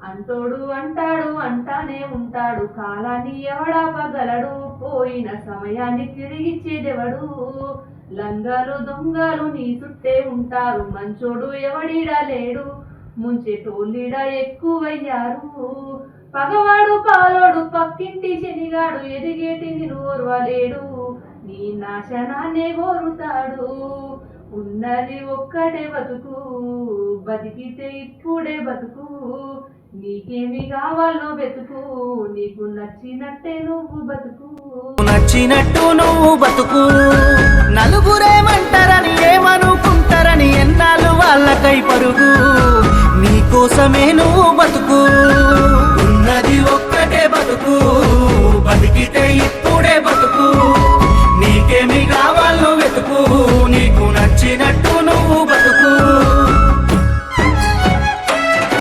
అంటోడు అంటాడు అంటానే ఉంటాడు, కాలాన్ని ఎవడాపగలడు, పోయిన సమయాన్ని తిరిగిచ్చేదెవడు. లంగాలు దొంగలు నీ చుట్టే ఉంటారు, మంచోడు ఎవడిడా లేడు, ముంచెటోళ్ళిడా ఎక్కువయ్యారు. పగవాడు పాలోడు పక్కింటి శనిగాడు, ఎదిగేటి ఓర్వలేడు, నీ నాశనాన్నే కోరుతాడు. ఉన్నది ఒక్కటే బతుకు, బతికితే ఇప్పుడే బతుకు, నీకేమి కావాలో వెతుకు, నీకు నచ్చినట్టే నువ్వు బతుకు. నచ్చినట్టు నువ్వు బతుకు. నలుగురేమంటారని ఏమనుకుంటారని ఎన్నాళ్ళు వాళ్ళకై పరుగు, నీకోసమే నువ్వు బతుకు. ఉన్నది ఒక్కటే బతుకు, బతికితే ఇప్పుడు